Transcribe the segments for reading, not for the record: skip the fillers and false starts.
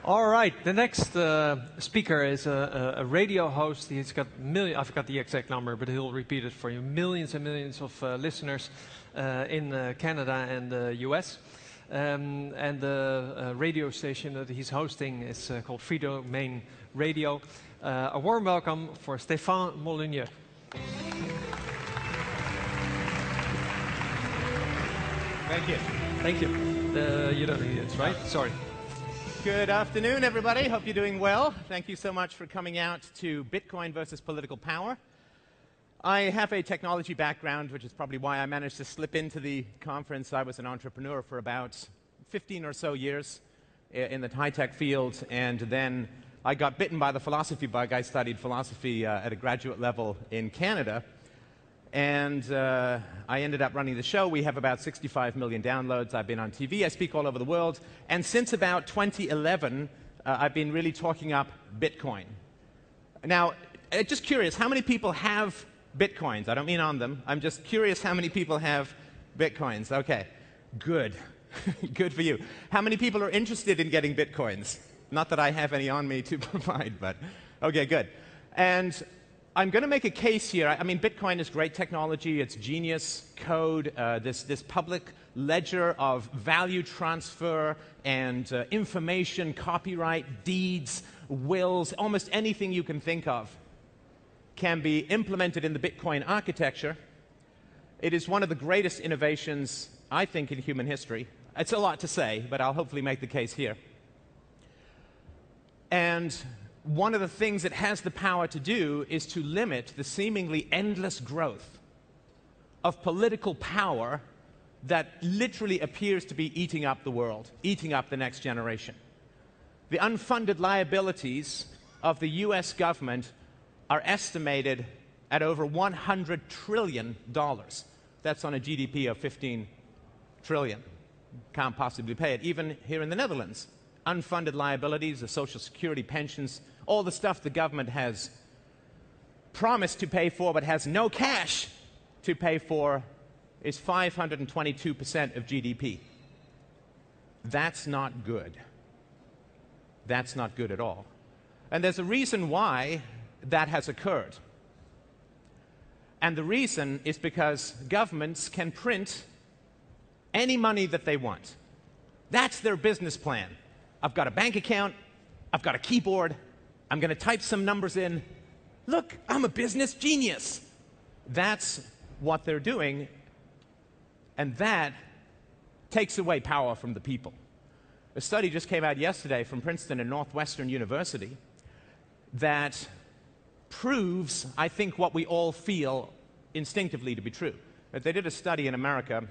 All right, the next speaker is a radio host. He's got I forgot the exact number, but he'll repeat it for you. Millions and millions of listeners in Canada and the US. And the radio station that he's hosting is called Freedomain Radio. A warm welcome for Stefan Molyneux. Thank you. Thank you. You don't need it, right? Sorry. Good afternoon, everybody. Hope you're doing well. Thank you so much for coming out to Bitcoin versus political power. I have a technology background, which is probably why I managed to slip into the conference. I was an entrepreneur for about 15 or so years in the high-tech field, and then I got bitten by the philosophy bug. I studied philosophy at a graduate level in Canada, and I ended up running the show. We have about 65 million downloads. I've been on TV. I speak all over the world. And since about 2011, I've been really talking up Bitcoin. Now, just curious, how many people have Bitcoins? I don't mean on them. I'm just curious how many people have Bitcoins. Okay, good. Good for you. How many people are interested in getting Bitcoins? Not that I have any on me to provide, but okay, good. And I'm going to make a case here. I mean, Bitcoin is great technology. It's genius code, this public ledger of value transfer and information, copyright, deeds, wills, almost anything you can think of can be implemented in the Bitcoin architecture. It is one of the greatest innovations, I think, in human history. It's a lot to say, but I'll hopefully make the case here. And one of the things it has the power to do is to limit the seemingly endless growth of political power that literally appears to be eating up the world, eating up the next generation. The unfunded liabilities of the US government are estimated at over $100 trillion. That's on a GDP of 15 trillion. Can't possibly pay it, even here in the Netherlands. Unfunded liabilities, the Social Security, pensions, all the stuff the government has promised to pay for but has no cash to pay for is 522% of GDP. That's not good. That's not good at all. And there's a reason why that has occurred. And the reason is because governments can print any money that they want. That's their business plan. I've got a bank account, I've got a keyboard, I'm going to type some numbers in. Look, I'm a business genius. That's what they're doing, and that takes away power from the people. A study just came out yesterday from Princeton and Northwestern University that proves, I think, what we all feel instinctively to be true. But they did a study in America,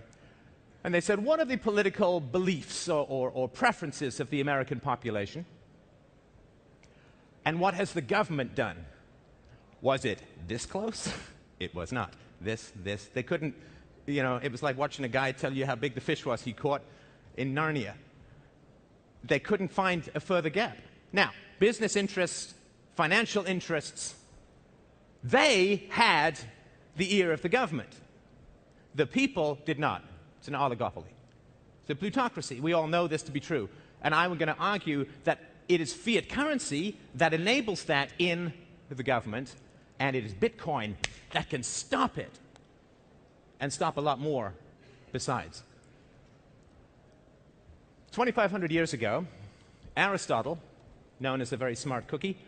and they said, what are the political beliefs or preferences of the American population? And what has the government done? Was it this close? It was not. This. They couldn't, you know, it was like watching a guy tell you how big the fish was he caught in Narnia. They couldn't find a further gap. Now, business interests, financial interests, they had the ear of the government. The people did not. It's an oligopoly. It's a plutocracy. We all know this to be true. And I'm going to argue that it is fiat currency that enables that in the government, and it is Bitcoin that can stop it, and stop a lot more besides. 2,500 years ago, Aristotle, known as a very smart cookie,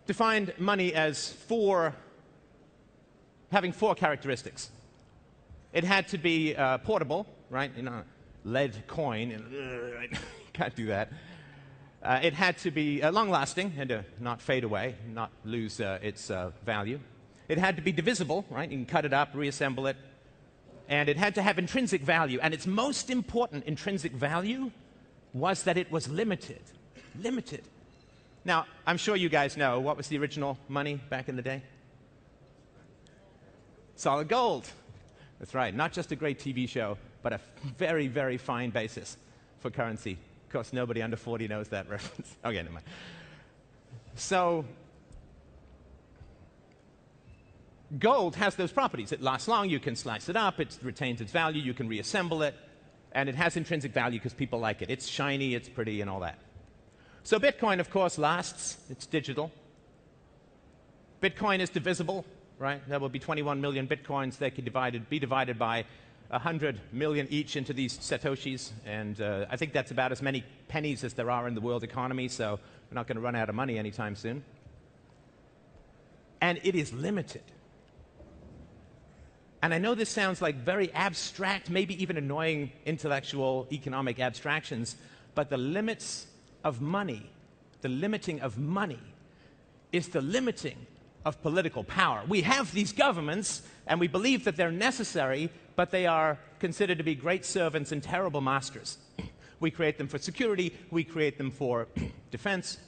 defined money as having four characteristics. It had to be portable, right? You know, lead coin, and can't do that. It had to be long-lasting, had to not fade away, not lose its value. It had to be divisible, right? You can cut it up, reassemble it. And it had to have intrinsic value. And its most important intrinsic value was that it was limited. Limited. Now, I'm sure you guys know, what was the original money back in the day? Solid gold. That's right. Not just a great TV show, but a very, very fine basis for currency. Of course, nobody under 40 knows that reference. Okay, never mind. So, gold has those properties. It lasts long, you can slice it up, it retains its value, you can reassemble it, and it has intrinsic value because people like it. It's shiny, it's pretty, and all that. So Bitcoin, of course, lasts. It's digital. Bitcoin is divisible, right? There will be 21 million Bitcoins. They can be divided by 100 million each into these Satoshis. And I think that's about as many pennies as there are in the world economy, so we're not going to run out of money anytime soon. And it is limited. And I know this sounds like very abstract, maybe even annoying intellectual economic abstractions, but the limits of money, the limiting of money, is the limiting of political power. We have these governments, and we believe that they're necessary, but they are considered to be great servants and terrible masters. We create them for security, we create them for defense,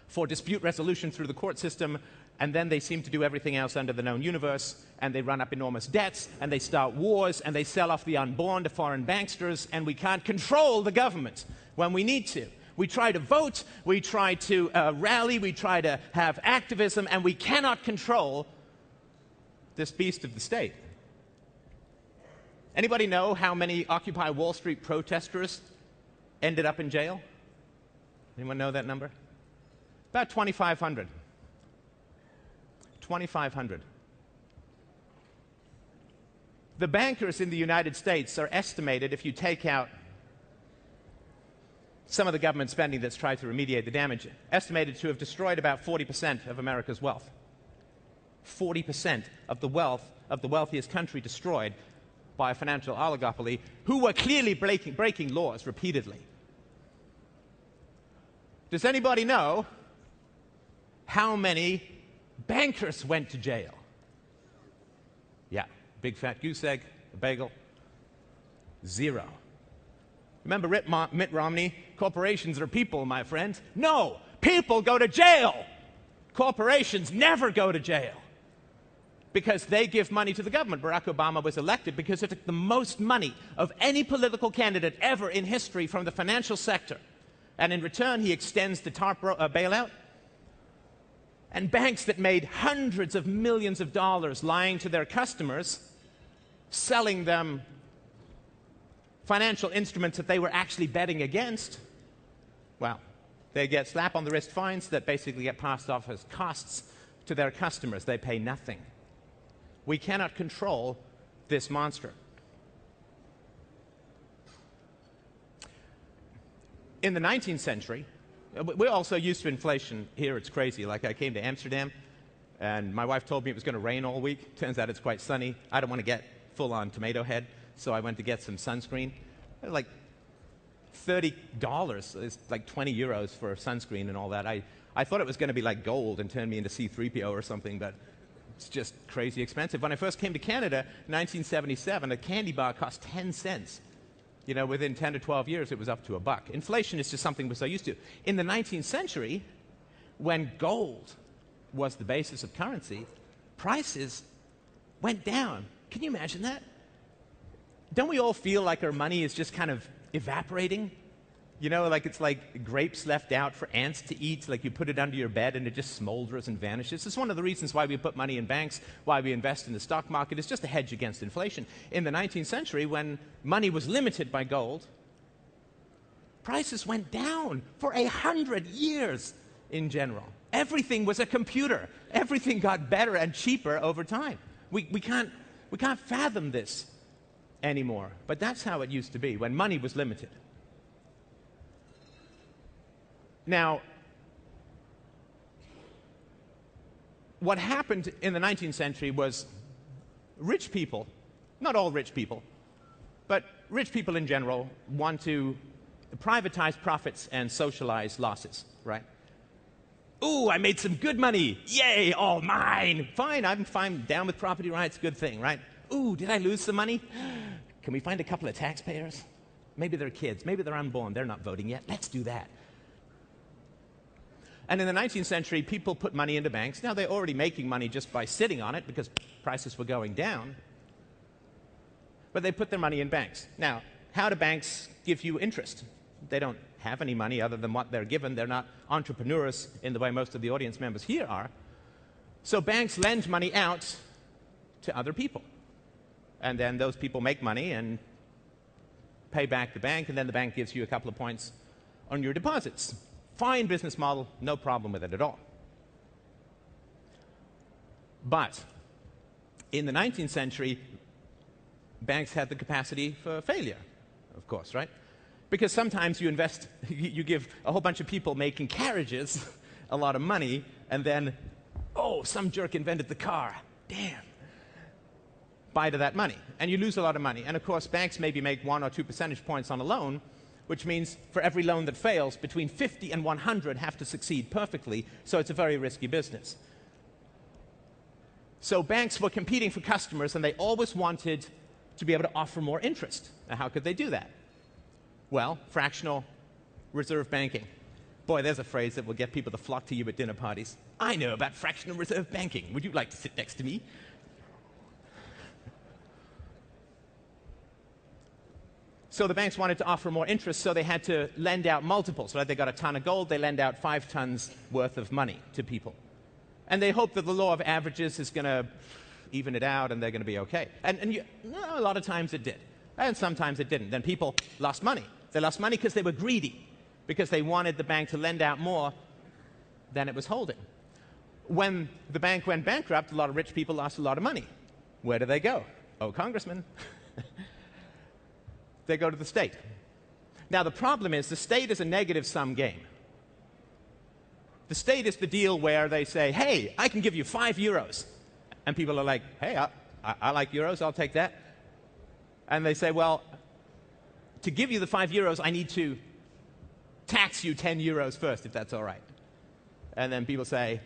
for dispute resolution through the court system, and then they seem to do everything else under the known universe, and they run up enormous debts, and they start wars, and they sell off the unborn to foreign banksters, and we can't control the government when we need to. We try to vote, we try to rally, we try to have activism, and we cannot control this beast of the state. Anybody know how many Occupy Wall Street protesters ended up in jail? Anyone know that number? About 2,500. 2,500. The bankers in the United States are estimated, if you take out some of the government spending that's tried to remediate the damage, estimated to have destroyed about 40% of America's wealth. 40% of the wealth of the wealthiest country destroyed by a financial oligopoly who were clearly breaking laws repeatedly. Does anybody know how many bankers went to jail? Yeah, big fat goose egg, a bagel. 0. Remember Mitt Romney? Corporations are people, my friend. No, people go to jail. Corporations never go to jail because they give money to the government. Barack Obama was elected because it took the most money of any political candidate ever in history from the financial sector. And in return, he extends the TARP bailout. And banks that made hundreds of millions of dollars lying to their customers, selling them financial instruments that they were actually betting against, well, they get slap on the wrist fines that basically get passed off as costs to their customers. They pay nothing. We cannot control this monster. In the 19th century, we're also used to inflation here. It's crazy. Like, I came to Amsterdam, and my wife told me it was going to rain all week. Turns out it's quite sunny. I don't want to get full-on tomato head, so I went to get some sunscreen. Like $30, it's like 20 euros for sunscreen and all that. I thought it was going to be like gold and turn me into C-3PO or something, but it's just crazy expensive. When I first came to Canada in 1977, a candy bar cost 10 cents. You know, within 10 to 12 years, it was up to $1. Inflation is just something we're so used to. In the 19th century, when gold was the basis of currency, prices went down. Can you imagine that? Don't we all feel like our money is just kind of evaporating? You know, like it's like grapes left out for ants to eat, like you put it under your bed and it just smolders and vanishes. It's one of the reasons why we put money in banks, why we invest in the stock market. It's just a hedge against inflation. In the 19th century, when money was limited by gold, prices went down for 100 years in general. Everything was a computer. Everything got better and cheaper over time. We can't fathom this anymore. But that's how it used to be when money was limited. Now, what happened in the 19th century was rich people, not all rich people, but rich people in general want to privatize profits and socialize losses, right? Ooh, I made some good money. Yay, all mine. Fine, I'm fine, down with property rights, good thing, right? Ooh, did I lose some money? Can we find a couple of taxpayers? Maybe they're kids, maybe they're unborn, they're not voting yet. Let's do that. And in the 19th century, people put money into banks. Now, they're already making money just by sitting on it because prices were going down. But they put their money in banks. Now, how do banks give you interest? They don't have any money other than what they're given. They're not entrepreneurs in the way most of the audience members here are. So banks lend money out to other people. And then those people make money and pay back the bank, and then the bank gives you a couple of points on your deposits. Fine business model, no problem with it at all. But in the 19th century, banks had the capacity for failure, of course, right? Because sometimes you invest, you give a whole bunch of people making carriages a lot of money, and then, oh, some jerk invented the car. Damn. Buy to that money, and you lose a lot of money. And of course, banks maybe make 1 or 2 percentage points on a loan, which means for every loan that fails, between 50 and 100 have to succeed perfectly, so it's a very risky business. So banks were competing for customers, and they always wanted to be able to offer more interest. Now, how could they do that? Well, fractional reserve banking. Boy, there's a phrase that will get people to flock to you at dinner parties. I know about fractional reserve banking. Would you like to sit next to me? So the banks wanted to offer more interest, so they had to lend out multiples. Right? They got a ton of gold, they lend out 5 tons worth of money to people. And they hope that the law of averages is going to even it out and they're going to be okay. And a lot of times it did. And sometimes it didn't. Then people lost money. They lost money because they were greedy, because they wanted the bank to lend out more than it was holding. When the bank went bankrupt, a lot of rich people lost a lot of money. Where do they go? Oh, congressman. They go to the state. Now, the problem is the state is a negative-sum game. The state is the deal where they say, hey, I can give you 5 euros. And people are like, hey, I like euros, I'll take that. And they say, well, to give you the 5 euros, I need to tax you 10 euros first, if that's all right. And then people say,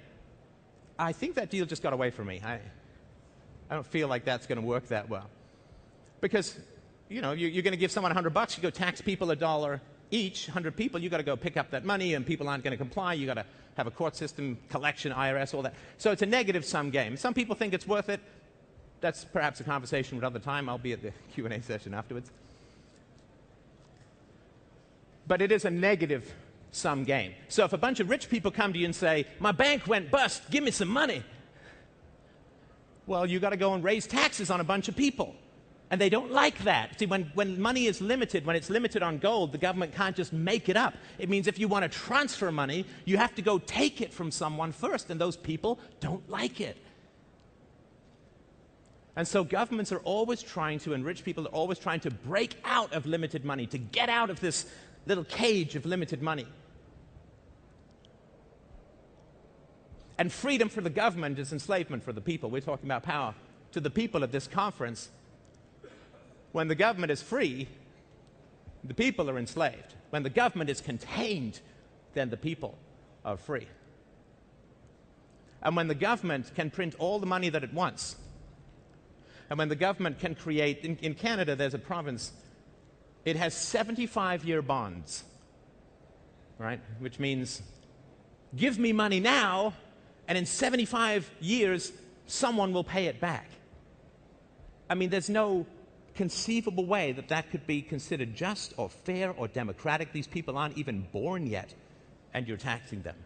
I think that deal just got away from me. I don't feel like that's going to work that well. Because, you know, you're going to give someone $100, you go tax people $1 each, 100 people, you got to go pick up that money, and people aren't going to comply. You got to have a court system, collection, IRS, all that. So it's a negative-sum game. Some people think it's worth it. That's perhaps a conversation for another time. I'll be at the Q&A session afterwards. But it is a negative-sum game. So if a bunch of rich people come to you and say, my bank went bust, give me some money, well, you got to go and raise taxes on a bunch of people. And they don't like that. See, when money is limited, when it's limited on gold, the government can't just make it up. It means if you want to transfer money, you have to go take it from someone first, and those people don't like it. And so governments are always trying to, and rich people are always trying to break out of limited money, to get out of this little cage of limited money. And freedom for the government is enslavement for the people. We're talking about power to the people at this conference. When the government is free, the people are enslaved. When the government is contained, then the people are free. And when the government can print all the money that it wants, and when the government can create, in Canada there's a province, it has 75-year bonds, right? Which means, give me money now, and in 75 years, someone will pay it back. I mean, there's no conceivable way that that could be considered just or fair or democratic. These people aren't even born yet, and you're taxing them.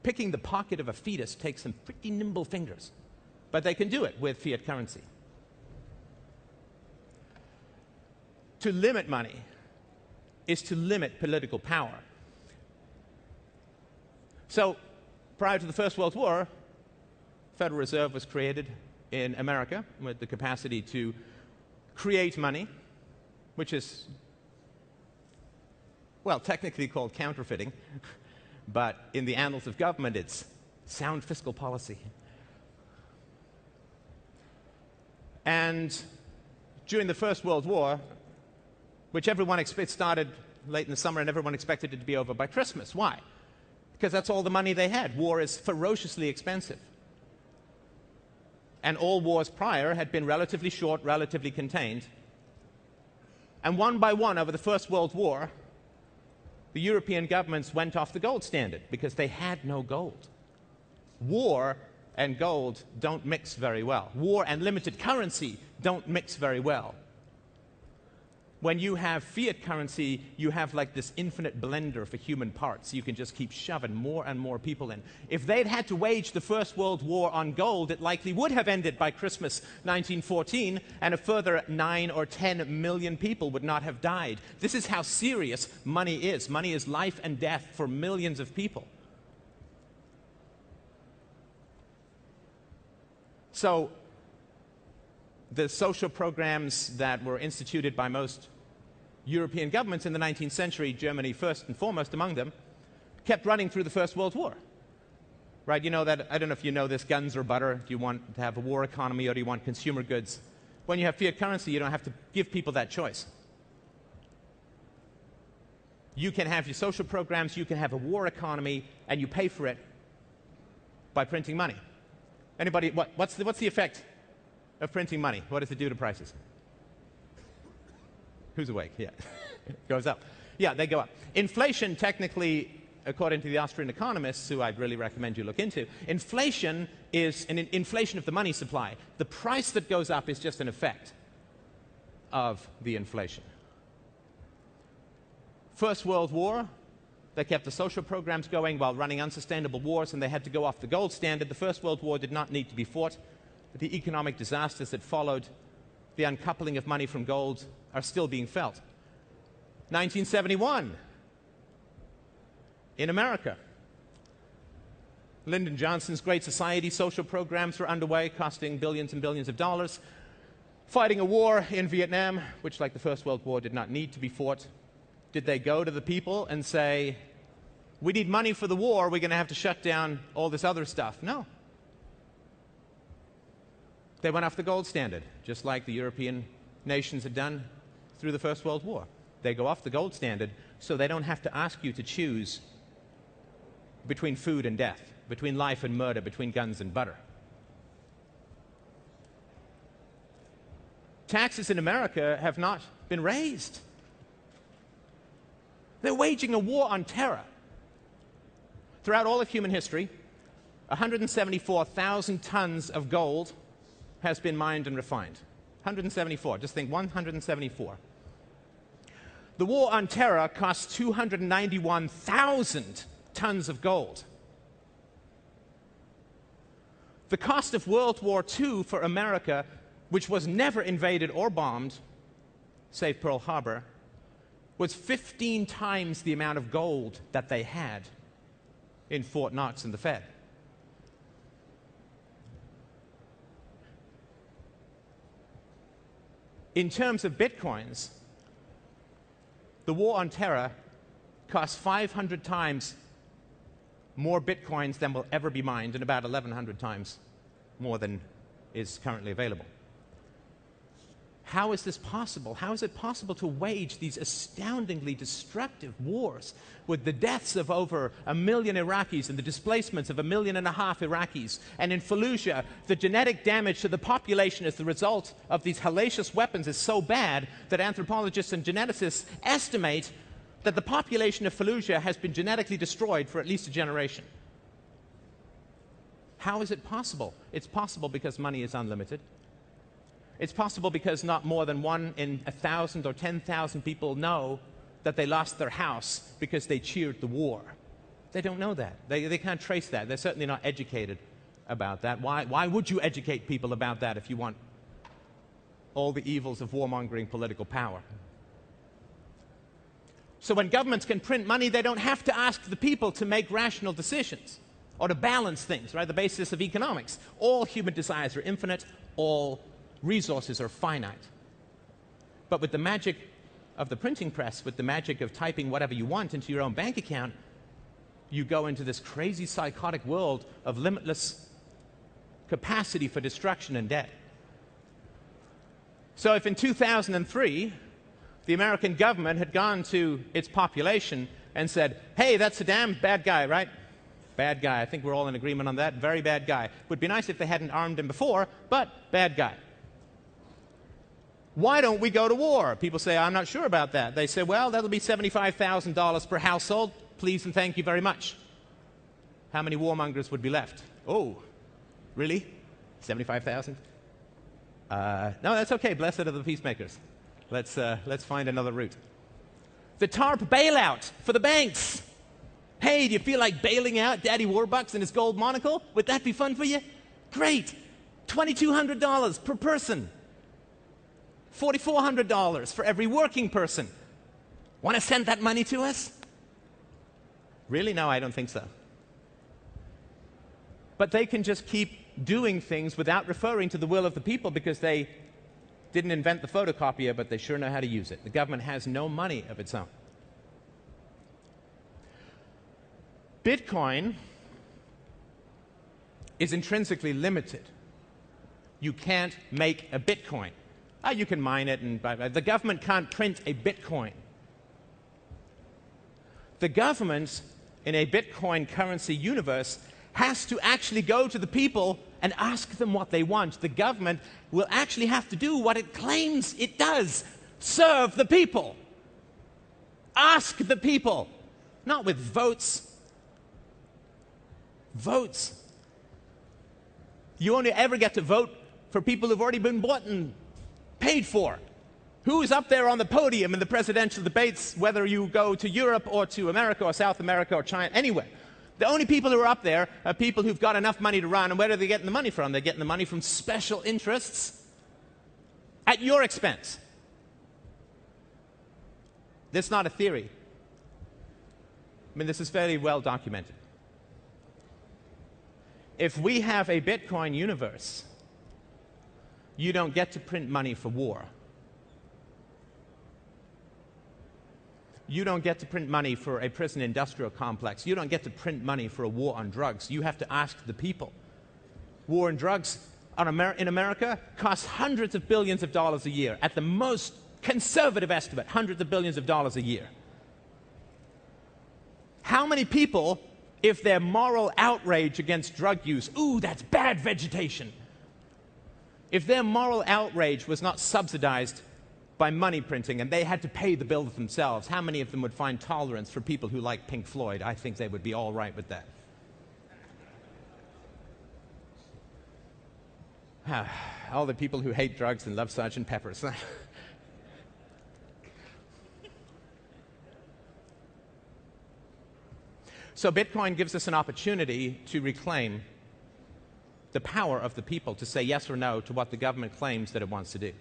Picking the pocket of a fetus takes some pretty nimble fingers, but they can do it with fiat currency. To limit money is to limit political power. So, prior to the First World War, the Federal Reserve was created in America with the capacity to create money, which is, well, technically called counterfeiting, but in the annals of government, it's sound fiscal policy. And during the First World War, which everyone started late in the summer and everyone expected it to be over by Christmas. Why? Because that's all the money they had. War is ferociously expensive. And all wars prior had been relatively short, relatively contained. And one by one, over the First World War, the European governments went off the gold standard because they had no gold. War and gold don't mix very well. War and limited currency don't mix very well. When you have fiat currency, you have like this infinite blender for human parts. You can just keep shoving more and more people in. If they'd had to wage the First World War on gold, it likely would have ended by Christmas 1914, and a further 9 or 10 million people would not have died. This is how serious money is. Money is life and death for millions of people. So, the social programs that were instituted by most European governments in the 19th century, Germany first and foremost among them, kept running through the First World War. Right? You know that, I don't know if you know this, guns or butter. Do you want to have a war economy or do you want consumer goods? When you have fiat currency, you don't have to give people that choice. You can have your social programs, you can have a war economy, and you pay for it by printing money. Anybody, what's the effect of printing money? What does it do to prices? Who's awake? Yeah. It goes up. Yeah, they go up. Inflation, technically, according to the Austrian economists, who I'd really recommend you look into, inflation is an inflation of the money supply. The price that goes up is just an effect of the inflation. First World War, they kept the social programs going while running unsustainable wars, and they had to go off the gold standard. The First World War did not need to be fought. The economic disasters that followed the uncoupling of money from gold are still being felt. 1971, in America, Lyndon Johnson's Great Society social programs were underway, costing billions and billions of dollars, fighting a war in Vietnam, which, like the First World War, did not need to be fought. Did they go to the people and say, we need money for the war, we're going to have to shut down all this other stuff? No. They went off the gold standard, just like the European nations had done through the First World War. They go off the gold standard so they don't have to ask you to choose between food and death, between life and murder, between guns and butter. Taxes in America have not been raised. They're waging a war on terror. Throughout all of human history, 174,000 tons of gold has been mined and refined. 174. Just think, 174. The war on terror cost 291,000 tons of gold. The cost of World War II for America, which was never invaded or bombed, save Pearl Harbor, was 15 times the amount of gold that they had in Fort Knox and the Fed. In terms of bitcoins, the war on terror costs 500 times more bitcoins than will ever be mined, and about 1,100 times more than is currently available. How is this possible? How is it possible to wage these astoundingly destructive wars with the deaths of over 1 million Iraqis and the displacements of 1.5 million Iraqis? And in Fallujah, the genetic damage to the population as the result of these hellacious weapons is so bad that anthropologists and geneticists estimate that the population of Fallujah has been genetically destroyed for at least a generation. How is it possible? It's possible because money is unlimited. It's possible because not more than 1 in 1,000 or 10,000 people know that they lost their house because they cheered the war. They don't know that. They can't trace that. They're certainly not educated about that. Why would you educate people about that if you want all the evils of warmongering political power? So when governments can print money, they don't have to ask the people to make rational decisions or to balance things, right? The basis of economics. All human desires are infinite. All resources are finite. But with the magic of the printing press, with the magic of typing whatever you want into your own bank account, you go into this crazy psychotic world of limitless capacity for destruction and debt. So if in 2003, the American government had gone to its population and said, hey, that's Saddam, bad guy, right? Bad guy. I think we're all in agreement on that. Very bad guy. Would be nice if they hadn't armed him before, but bad guy. Why don't we go to war? People say, I'm not sure about that. They say, well, that'll be $75,000 per household. Please and thank you very much. How many warmongers would be left? Oh, really? 75,000? No, that's okay. Blessed are the peacemakers. Let's find another route. The TARP bailout for the banks. Hey, do you feel like bailing out Daddy Warbucks and his gold monocle? Would that be fun for you? Great. $2,200 per person. $4,400 for every working person. Want to send that money to us? Really? No, I don't think so. But they can just keep doing things without referring to the will of the people because they didn't invent the photocopier, but they sure know how to use it. The government has no money of its own. Bitcoin is intrinsically limited. You can't make a Bitcoin. You can mine it, and the government can't print a Bitcoin. The government in a Bitcoin currency universe has to actually go to the people and ask them what they want. The government will actually have to do what it claims it does: serve the people. Ask the people, not with votes. Votes. You only ever get to vote for people who've already been bought and paid for. Who's up there on the podium in the presidential debates, whether you go to Europe or to America or South America or China, anywhere? The only people who are up there are people who've got enough money to run, and where are they getting the money from? They're getting the money from special interests at your expense. This is not a theory. I mean, this is fairly well documented. If we have a Bitcoin universe, you don't get to print money for war. You don't get to print money for a prison industrial complex. You don't get to print money for a war on drugs. You have to ask the people. War on drugs in America costs hundreds of billions of dollars a year. At the most conservative estimate, hundreds of billions of dollars a year. How many people, if their moral outrage against drug use, ooh, that's bad vegetation, if their moral outrage was not subsidized by money printing and they had to pay the bill themselves, how many of them would find tolerance for people who like Pink Floyd? I think they would be all right with that. All the people who hate drugs and love Sgt. Pepper's. So Bitcoin gives us an opportunity to reclaim the power of the people to say yes or no to what the government claims that it wants to do.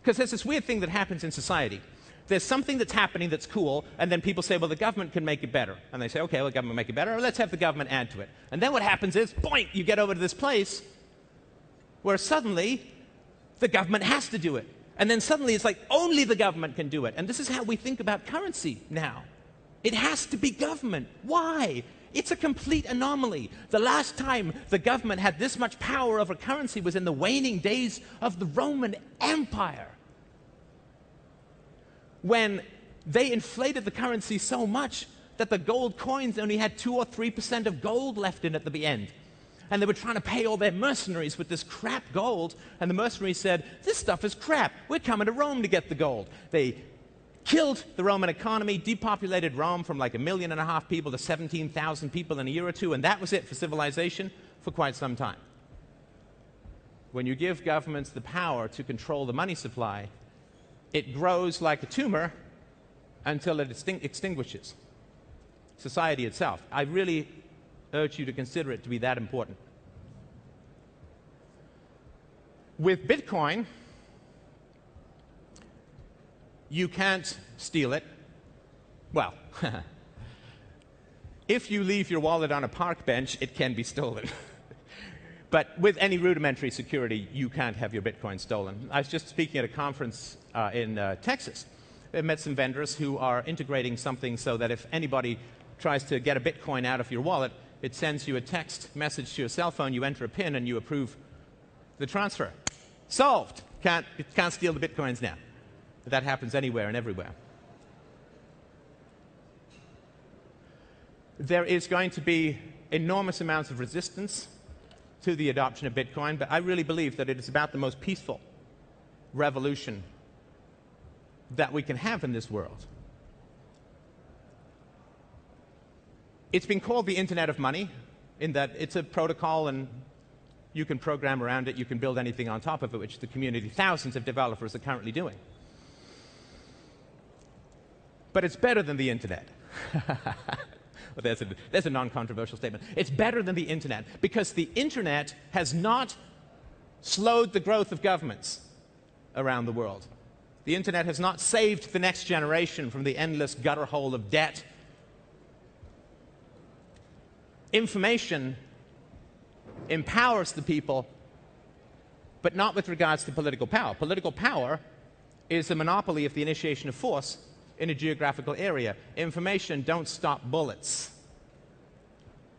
Because there's this weird thing that happens in society. There's something that's happening that's cool, and then people say, well, the government can make it better. And they say, okay, well, the government make it better, or let's have the government add to it. And then what happens is, boink, you get over to this place where suddenly the government has to do it. And then suddenly it's like only the government can do it. And this is how we think about currency now. It has to be government. Why? It's a complete anomaly. The last time the government had this much power over currency was in the waning days of the Roman Empire, when they inflated the currency so much that the gold coins only had 2 or 3% of gold left in at the end. And they were trying to pay all their mercenaries with this crap gold, and the mercenaries said, this stuff is crap. We're coming to Rome to get the gold. They killed the Roman economy, depopulated Rome from like 1.5 million people to 17,000 people in a year or two, and that was it for civilization for quite some time. When you give governments the power to control the money supply, it grows like a tumor until it extinguishes society itself. I really urge you to consider it to be that important. With Bitcoin, you can't steal it. Well, if you leave your wallet on a park bench, it can be stolen. But with any rudimentary security, you can't have your Bitcoin stolen. I was just speaking at a conference in Texas. I met some vendors who are integrating something so that if anybody tries to get a Bitcoin out of your wallet, it sends you a text message to your cell phone, you enter a PIN, and you approve the transfer. Solved. Can't steal the Bitcoins now. But that happens anywhere and everywhere. There is going to be enormous amounts of resistance to the adoption of Bitcoin, but I really believe that it is about the most peaceful revolution that we can have in this world. It's been called the Internet of Money, in that it's a protocol and you can program around it, you can build anything on top of it, which the community, thousands of developers are currently doing. but it's better than the internet. Well, there's a non-controversial statement. It's better than the internet because the internet has not slowed the growth of governments around the world. The internet has not saved the next generation from the endless gutter hole of debt. Information empowers the people, but not with regards to political power. Political power is the monopoly of the initiation of force in a geographical area. Information don't stop bullets.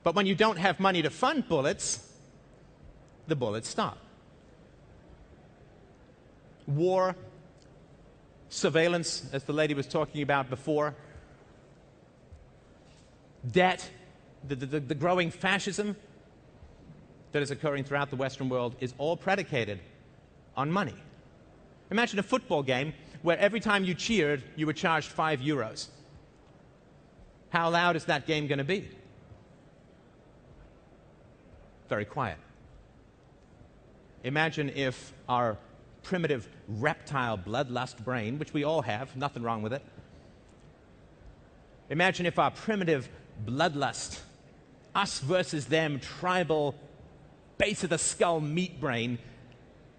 But when you don't have money to fund bullets, the bullets stop. War, surveillance, as the lady was talking about before, debt, the growing fascism that is occurring throughout the Western world is all predicated on money. Imagine a football game where every time you cheered, you were charged €5. How loud is that game going to be? Very quiet. Imagine if our primitive reptile bloodlust brain, which we all have, nothing wrong with it. Imagine if our primitive bloodlust, us versus them, tribal, base of the skull meat brain,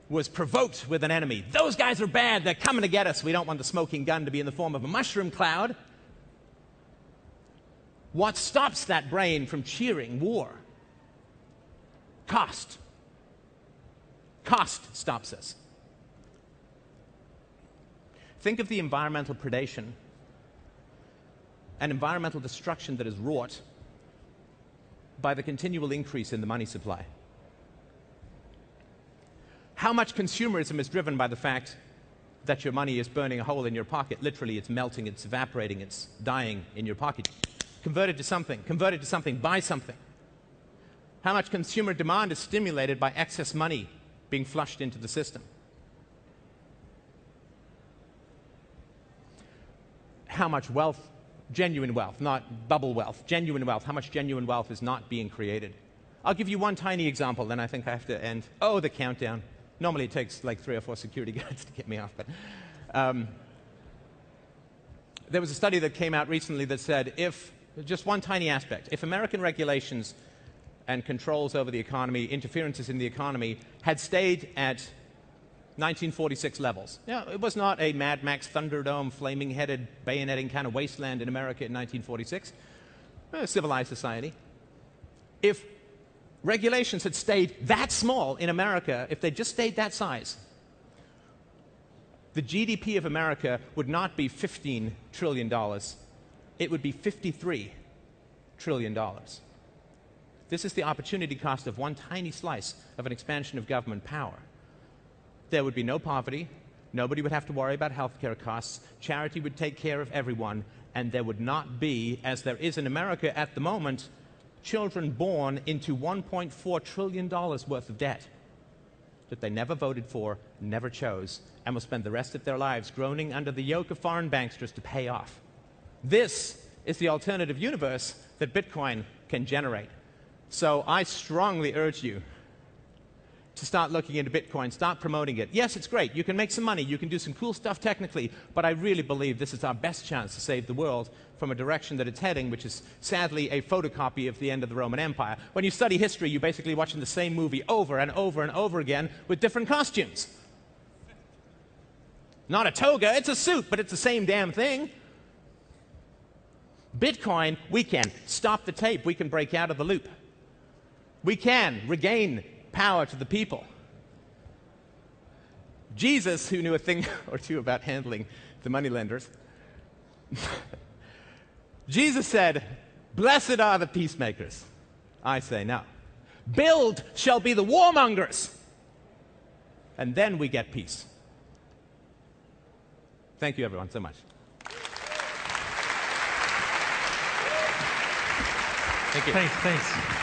was provoked with an enemy. Those guys are bad, they're coming to get us. We don't want the smoking gun to be in the form of a mushroom cloud. What stops that brain from cheering war? Cost. Cost stops us. Think of the environmental predation and environmental destruction that is wrought by the continual increase in the money supply. How much consumerism is driven by the fact that your money is burning a hole in your pocket? Literally, it's melting, it's evaporating, it's dying in your pocket. Convert it to something, buy something. How much consumer demand is stimulated by excess money being flushed into the system? How much wealth, genuine wealth, not bubble wealth, genuine wealth, how much genuine wealth is not being created? I'll give you one tiny example, then I think I have to end. Oh, the countdown. Normally it takes like 3 or 4 security guards to get me off, but there was a study that came out recently that said if, just one tiny aspect, if American regulations and controls over the economy, interferences in the economy, had stayed at 1946 levels. Now, it was not a Mad Max Thunderdome, flaming-headed, bayoneting kind of wasteland in America in 1946. A civilized society. If regulations had stayed that small in America, if they just stayed that size, the GDP of America would not be $15 trillion. It would be $53 trillion. This is the opportunity cost of one tiny slice of an expansion of government power. There would be no poverty, nobody would have to worry about healthcare costs, charity would take care of everyone, and there would not be, as there is in America at the moment, children born into $1.4 trillion worth of debt that they never voted for, never chose, and will spend the rest of their lives groaning under the yoke of foreign banksters to pay off. This is the alternative universe that Bitcoin can generate. So I strongly urge you to start looking into Bitcoin, start promoting it. Yes, it's great. You can make some money. You can do some cool stuff technically. But I really believe this is our best chance to save the world from a direction that it's heading, which is sadly a photocopy of the end of the Roman Empire. When you study history, you're basically watching the same movie over and over and over again with different costumes. Not a toga, it's a suit, but it's the same damn thing. Bitcoin, we can stop the tape. We can break out of the loop. We can regain power to the people. Jesus, who knew a thing or two about handling the moneylenders, Jesus said, "Blessed are the peacemakers." I say no. "Build shall be the warmongers." And then we get peace. Thank you, everyone, so much. Thank you. Thanks.